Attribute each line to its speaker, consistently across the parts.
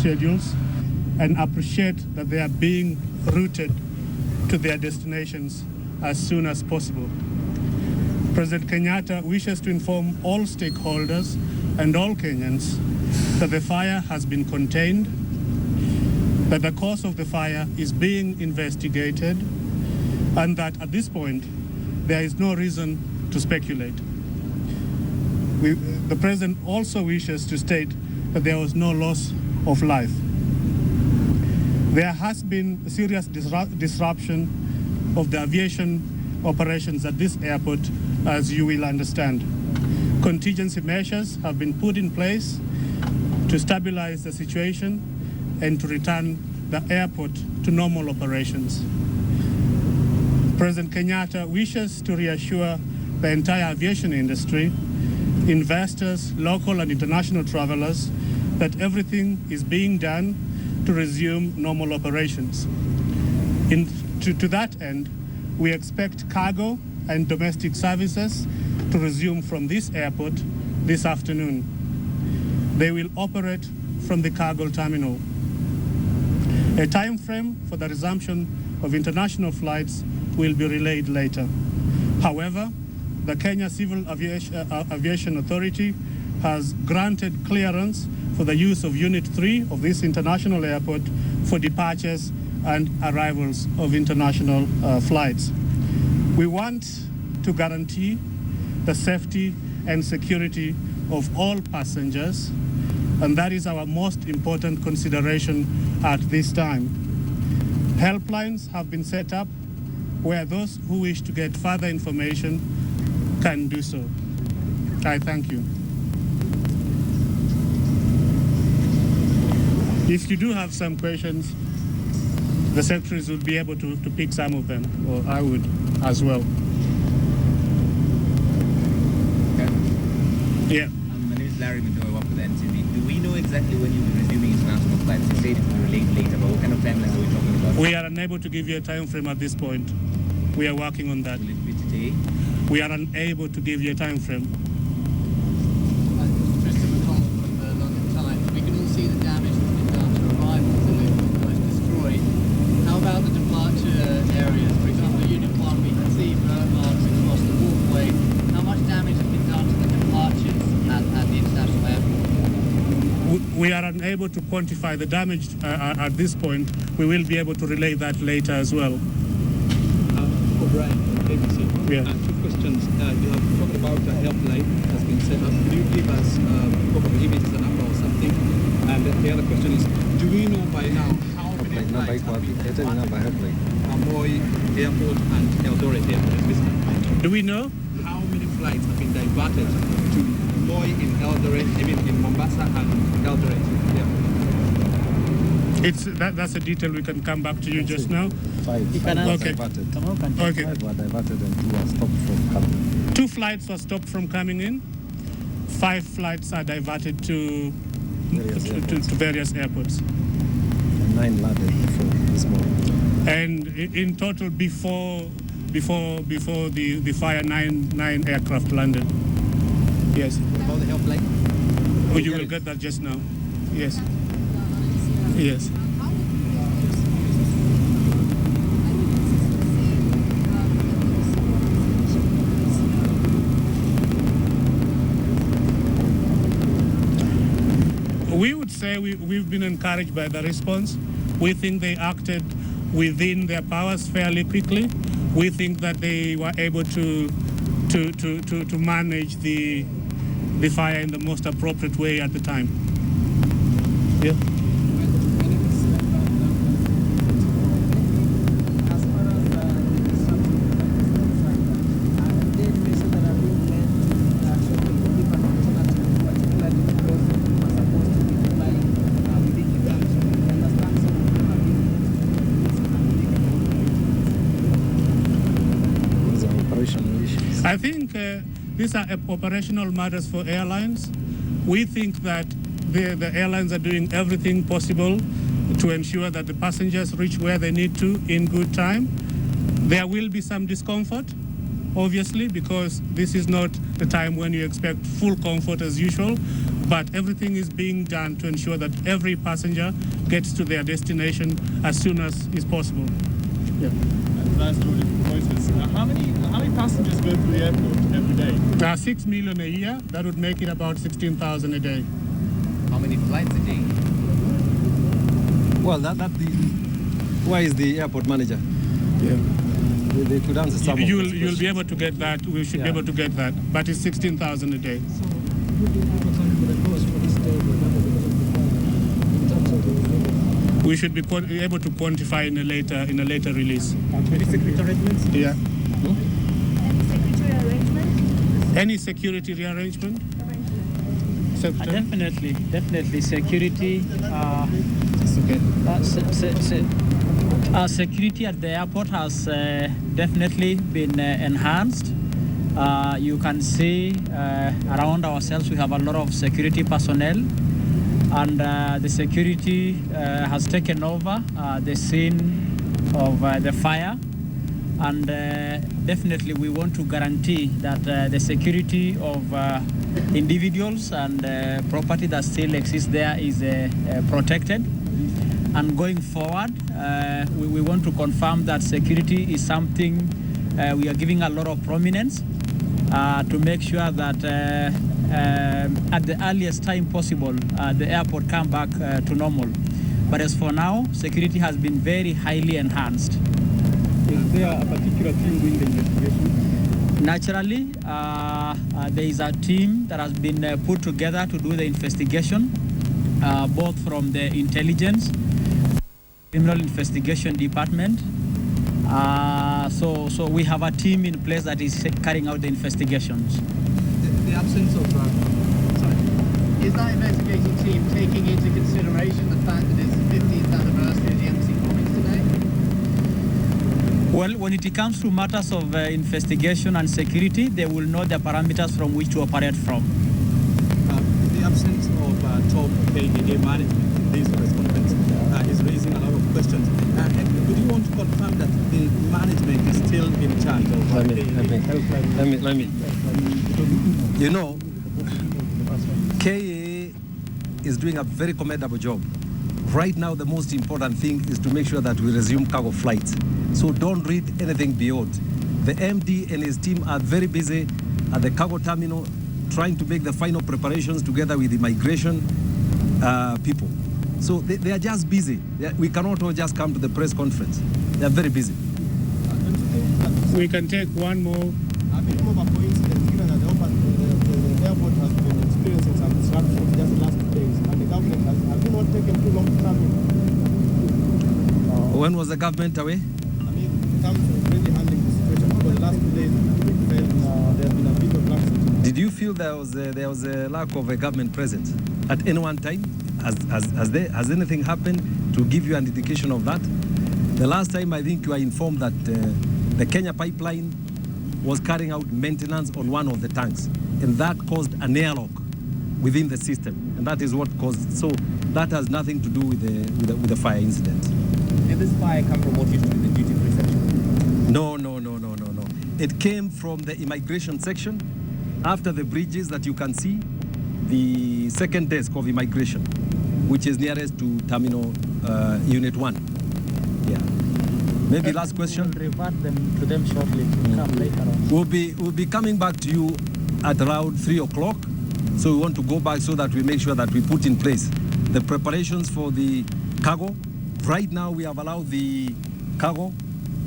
Speaker 1: schedules and appreciate that they are being routed to their destinations as soon as possible. President Kenyatta wishes to inform all stakeholders and all Kenyans that the fire has been contained, that the cause of the fire is being investigated, and that at this point there is no reason to speculate. The President also wishes to state that there was no loss of life. There has been a serious disruption of the aviation operations at this airport, as you will understand. Contingency measures have been put in place to stabilize the situation and to return the airport to normal operations. President Kenyatta wishes to reassure the entire aviation industry, investors, local and international travelers, that everything is being done to resume normal operations. To that end, we expect cargo and domestic services to resume from this airport this afternoon. They will operate from the cargo terminal. A time frame for the resumption of international flights will be relayed later. However, the Kenya Civil Aviation Authority has granted clearance for the use of Unit 3 of this international airport for departures and arrivals of international flights. We want to guarantee the safety and security of all passengers, and that is our most important consideration at this time. Helplines have been set up where those who wish to get further information can do so. I thank you. If you do have some questions, the secretaries will be able to pick some of them, or I would as well.
Speaker 2: Okay.
Speaker 1: Yeah.
Speaker 2: My name is Larry Mendo. I work with the NTV. Do we know exactly when you'll be resuming international flights? You said it will be relayed later, but what kind of timeline are we talking about?
Speaker 1: We are unable to give you a time frame at this point. We are working on that.
Speaker 2: Will it be today?
Speaker 1: We are unable to give you a time frame.
Speaker 3: Tristan McConnell from the London Times. We can all see the damage that's been done to arrivals and it was almost destroyed. How about the departure areas? For example, Unit 1, we can see burn marks across the walkway. How much damage has been done to the departures at the international airport?
Speaker 1: We are unable to quantify the damage at this point. We will be able to relay that later as well.
Speaker 4: O'Brien from KBC.
Speaker 1: Yeah.
Speaker 4: Two questions. You have talked about a helpline has been set up. Could you give us a couple of images, a number or something? And the other question is, do we know by now how many flights have been diverted from Moi Airport and Eldoret Airport at this point?
Speaker 1: Do we know?
Speaker 4: How many flights have been diverted to Moi in Eldoret, even in Mombasa and Eldoret Airport?
Speaker 1: That's a detail we can come back to you just now.
Speaker 5: Five
Speaker 1: Okay.
Speaker 5: were diverted.
Speaker 1: Okay.
Speaker 5: 5 were diverted and 2 were stopped from coming.
Speaker 1: 2 flights were stopped from coming in. 5 flights are diverted to various airports.
Speaker 5: And 9 landed before this morning.
Speaker 1: And in total, before the fire, 9 aircraft landed. Yes.
Speaker 4: What about the helpline?
Speaker 1: Oh, you will get that just now. Yes. Yes. We would say we've been encouraged by the response. We think they acted within their powers fairly quickly. We think that they were able to manage the fire in the most appropriate way at the time. Yeah. I think these are operational matters for airlines. We think that the airlines are doing everything possible to ensure that the passengers reach where they need to in good time. There will be some discomfort, obviously, because this is not the time when you expect full comfort as usual. But everything is being done to ensure that every passenger gets to their destination as soon as is possible. Yeah.
Speaker 6: Advanced loading process. How many passengers go through the airport every day?
Speaker 1: 6 million a year, that would make it about 16,000 a day.
Speaker 2: How many flights a day?
Speaker 5: Well, why is the airport manager?
Speaker 1: Yeah.
Speaker 5: They could answer some of
Speaker 1: You'll
Speaker 5: these
Speaker 1: be
Speaker 5: questions.
Speaker 1: able to get that. We should be
Speaker 5: Yeah.
Speaker 1: able to get that. But it's 16,000 a day. We should be able to quantify in a later release.
Speaker 6: Any security arrangements?
Speaker 1: Yeah.
Speaker 7: Any security rearrangement?
Speaker 1: Any security arrangement? Secretary?
Speaker 8: Definitely security. Security at the airport has definitely been enhanced. You can see around ourselves we have a lot of security personnel, and the security has taken over the scene of the fire, and definitely we want to guarantee that the security of individuals and property that still exists there is protected. And going forward, we want to confirm that security is something we are giving a lot of prominence to make sure that at the earliest time possible, the airport come back to normal. But as for now, security has been very highly enhanced.
Speaker 6: Is there a particular team doing the investigation?
Speaker 8: Naturally, there is a team that has been put together to do the investigation, both from the intelligence, criminal investigation department. So we have a team in place that is carrying out the investigations.
Speaker 4: The absence of
Speaker 3: Is that investigating team taking into consideration the fact that it's the 15th anniversary of the embassy bombings today?
Speaker 8: Well, when it comes to matters of investigation and security, they will know the parameters from which to operate from.
Speaker 4: the absence of top KDA management in this press conference is raising a lot of questions. Would you want to confirm that the management is still in charge of
Speaker 5: Let me. You know, KAA is doing a very commendable job. Right now, the most important thing is to make sure that we resume cargo flights. So don't read anything beyond. The MD and his team are very busy at the cargo terminal trying to make the final preparations together with the immigration people. So they are just busy. We cannot all just come to the press conference. They are very busy.
Speaker 1: We can take one more.
Speaker 6: A bit more of a coincidence, given that the airport has been experiencing some disruptions just the last 2 days, and the government has not taken too long to come in.
Speaker 5: When was the government away?
Speaker 6: I mean, in terms of really handling the situation, because the last 2 days there has been a bit of laxity.
Speaker 5: Did you feel there was a lack of a government presence at any one time? Has anything happened to give you an indication of that? The last time I think you were informed that the Kenya pipeline was carrying out maintenance on one of the tanks, and that caused an airlock within the system, and that is what caused. So that has nothing to do with the fire incident.
Speaker 2: Did this fire come from what used to be the duty-free section?
Speaker 5: No. It came from the immigration section, after the bridges that you can see, the second desk of immigration, which is nearest to Terminal Unit 1. Yeah. Maybe last question.
Speaker 8: We'll revert to them shortly to come later on.
Speaker 5: We'll be coming back to you at around 3 o'clock. So we want to go back so that we make sure that we put in place the preparations for the cargo. Right now we have allowed the cargo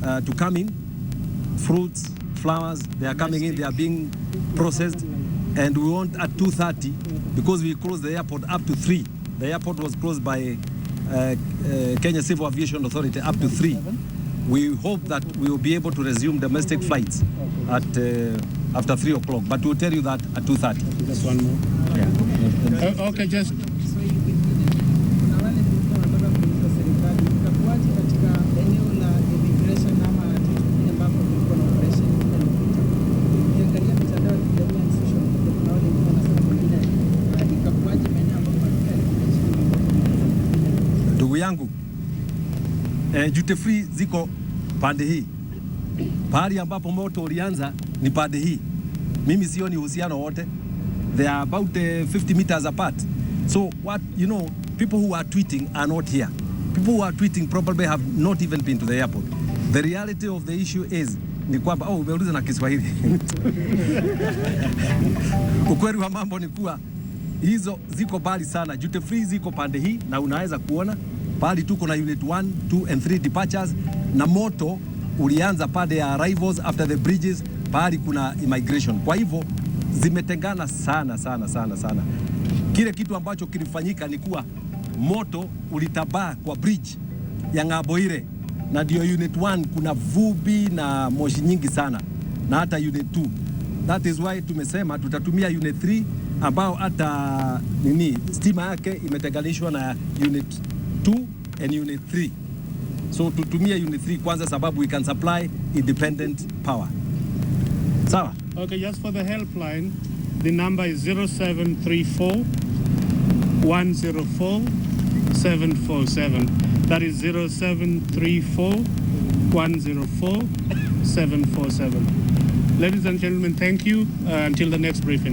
Speaker 5: to come in. Fruits, flowers, they are coming in, they are being processed. And we want at 2:30, because we closed the airport up to 3. The airport was closed by Kenya Civil Aviation Authority up to 3. We hope that we will be able to resume domestic flights at after 3 o'clock, but we'll tell you that at 2:30.
Speaker 1: Just one more.
Speaker 5: Yeah.
Speaker 1: Okay, just.
Speaker 5: Ndugu yangu, duty free ziko pande hii. Pahali ambapo moto ulianza ni pande hii. Mimi sioni uhusiano wote. They are about 50 meters apart. So what, you know, people who are tweeting are not here. People who are tweeting probably have not even been to the airport. The reality of the issue is ni kwamba umeuliza na Kiswahili. Ukweli wa mambo ni kuwa hizo ziko mbali sana. Duty free ziko pande hii na unaweza kuona pale tuko na unit 1, 2 and 3 departures, na moto ulianza pande ya arrivals after the bridges, pale kuna immigration. Kwa hivyo zimetengana sana sana sana sana. Kile kitu ambacho kilifanyika ni kuwa moto ulitabaa kwa bridge ya Ngaboire, na ndio unit 1 kuna vumbi na moshi nyingi sana, na hata unit 2. That is why tumesema tutatumia unit 3 ambao hata stima yake imetenganishwa na unit 2 and unit 3. So tutumie unit 3 kwanza sababu we can supply independent power. Sawa?
Speaker 1: Okay, just for the helpline, the number is 0734 104 747. That is 0734 104 747. Ladies and gentlemen, thank you. Until the next briefing.